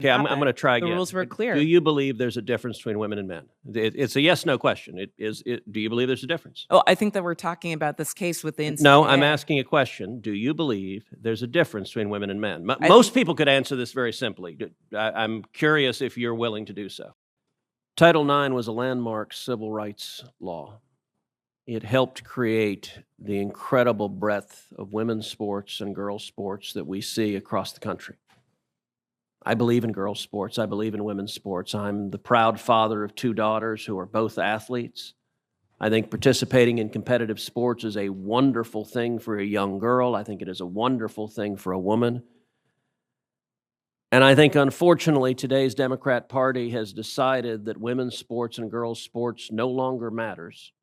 Okay, I'm going to try again. The rules were clear. Do you believe there's a difference between women and men? It's a yes/no question. Do you believe there's a difference? Oh, I think that we're talking about this case with the NCAA. No, I'm asking a question. Do you believe there's a difference between women and men? Most people could answer this very simply. I'm curious if you're willing to do so. Title IX was a landmark civil rights law. It helped create the incredible breadth of women's sports and girls' sports that we see across the country. I believe in girls' sports. I believe in women's sports. I'm the proud father of 2 daughters who are both athletes. I think participating in competitive sports is a wonderful thing for a young girl. I think it is a wonderful thing for a woman. And I think, unfortunately, today's Democrat Party has decided that women's sports and girls' sports no longer matters,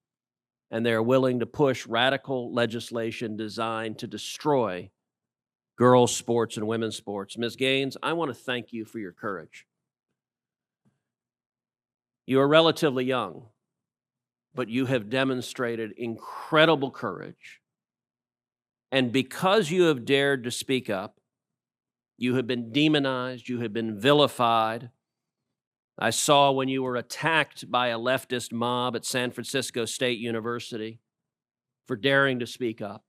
and they're willing to push radical legislation designed to destroy girls' sports and women's sports. Ms. Gaines, I want to thank you for your courage. You are relatively young, but you have demonstrated incredible courage. And because you have dared to speak up, you have been demonized, you have been vilified. I saw when you were attacked by a leftist mob at San Francisco State University for daring to speak up.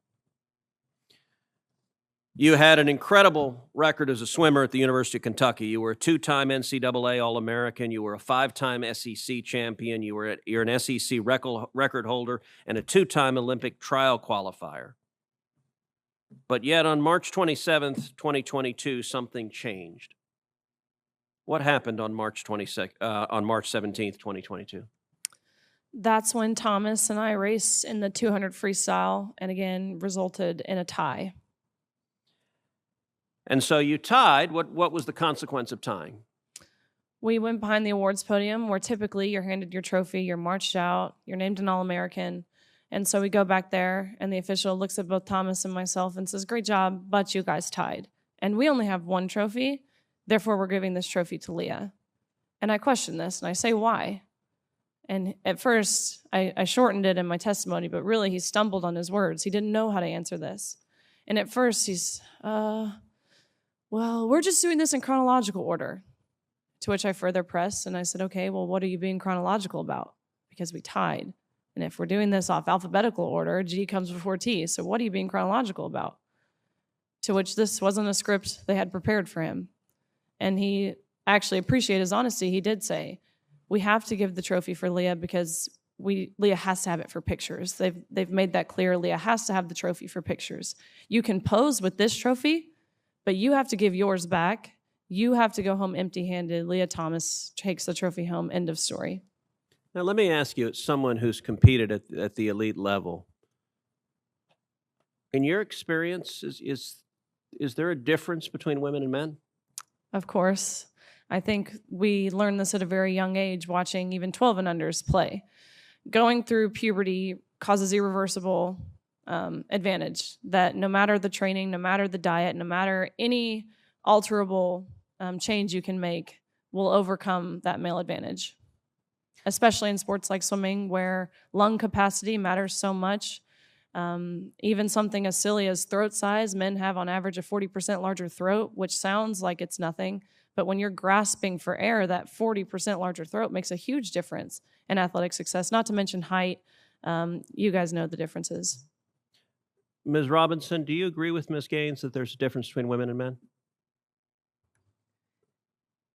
You had an incredible record as a swimmer at the University of Kentucky. You were a 2-time NCAA All-American. You were a 5-time SEC champion. You're an SEC record holder and a 2-time Olympic trial qualifier. But yet on March 27th, 2022, something changed. What happened on March 17th, 2022? That's when Thomas and I raced in the 200 freestyle and again resulted in a tie. And so you tied. What was the consequence of tying? We went behind the awards podium where typically you're handed your trophy, you're marched out, you're named an All-American. And so we go back there and the official looks at both Thomas and myself and says, "Great job, but you guys tied. And we only have 1 trophy, therefore we're giving this trophy to Leah." And I question this and I say, why? And at first I shortened it in my testimony, but really he stumbled on his words. He didn't know how to answer this. And at first he's, well, we're just doing this in chronological order. To which I further pressed and I said, okay, well, what are you being chronological about? Because we tied. And if we're doing this off alphabetical order, G comes before T. So what are you being chronological about? To which this wasn't a script they had prepared for him. And he actually appreciated his honesty. He did say, we have to give the trophy for Leah because Leah has to have it for pictures. They've made that clear. Leah has to have the trophy for pictures. You can pose with this trophy, but you have to give yours back. You have to go home empty-handed. Leah Thomas takes the trophy home. End of story. Now, let me ask you, as someone who's competed at the elite level, in your experience, is there a difference between women and men? Of course. I think we learned this at a very young age, watching even 12 and unders play. Going through puberty causes irreversible advantage that no matter the training, no matter the diet, no matter any alterable change you can make will overcome that male advantage, especially in sports like swimming where lung capacity matters so much. Even something as silly as throat size, men have on average a 40% larger throat, which sounds like it's nothing. But when you're grasping for air, that 40% larger throat makes a huge difference in athletic success, not to mention height. You guys know the differences. Ms. Robinson, do you agree with Ms. Gaines that there's a difference between women and men?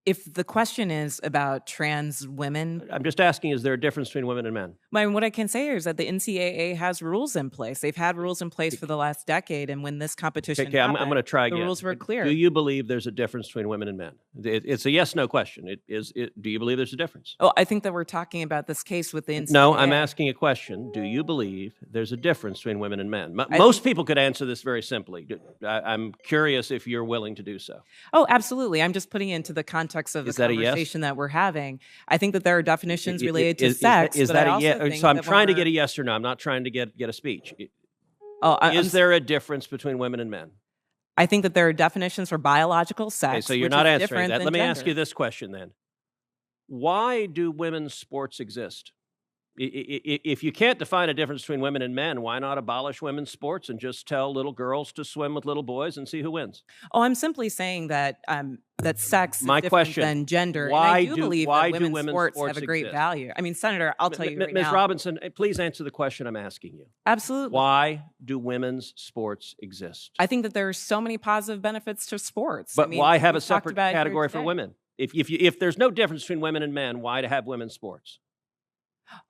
If the question is about trans women, I'm just asking, is there a difference between women and men? I mean, what I can say is that the NCAA has rules in place. They've had rules in place for the last decade, and when this competition happened, I'm going to try again. The rules were clear. Do you believe there's a difference between women and men? It's a yes/no question. Do you believe there's a difference? Oh, I think that we're talking about this case with the NCAA. No, I'm asking a question. Do you believe there's a difference between women and men? Most people could answer this very simply. I'm curious if you're willing to do so. Oh, absolutely. I'm just putting it into the context of the conversation that we're having. I think that there are definitions related to sex. Is that a yes? So I'm trying to get a yes or no. I'm not trying to get a speech. Is there a difference between women and men? I think that there are definitions for biological sex. Okay, so you're not answering that. Let me ask you this question then. Why do women's sports exist? If you can't define a difference between women and men, why not abolish women's sports and just tell little girls to swim with little boys and see who wins? Oh, I'm simply saying that that sex is My different question, than gender. And why I do- believe why that do women's women's sports sports have a great exist? value. I mean, Senator, I'll tell you right Ms. now. Robinson, please answer the question I'm asking you. Absolutely. Why do women's sports exist? I think that there are so many positive benefits to sports. But I mean, why have a we've talked separate about it here category for today. women? If there's no difference between women and men, why to have women's sports?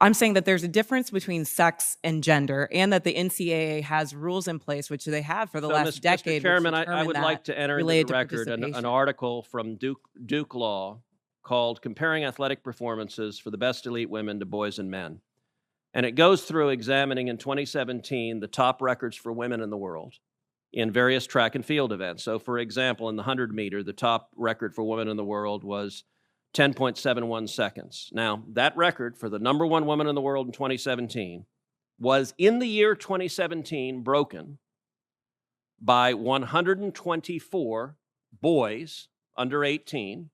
I'm saying that there's a difference between sex and gender, and that the NCAA has rules in place, which they have for the last decade. Mr. Chairman, which I would determine like that to enter into related the to record an participation. article from Duke Law called Comparing Athletic Performances for the Best Elite Women to Boys and Men. And it goes through examining in 2017 the top records for women in the world in various track and field events. So, for example, in the 100 meter, the top record for women in the world was 10.71 seconds. Now, that record for the number one woman in the world in 2017 was, in the year 2017, broken by 124 boys under 18.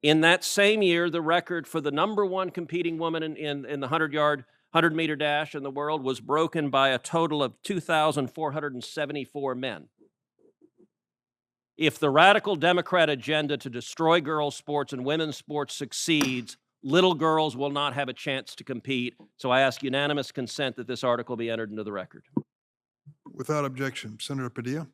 In that same year, the record for the number one competing woman in the 100-meter dash in the world was broken by a total of 2,474 men. If the radical Democrat agenda to destroy girls' sports and women's sports succeeds, little girls will not have a chance to compete. So I ask unanimous consent that this article be entered into the record. Without objection. Senator Padilla.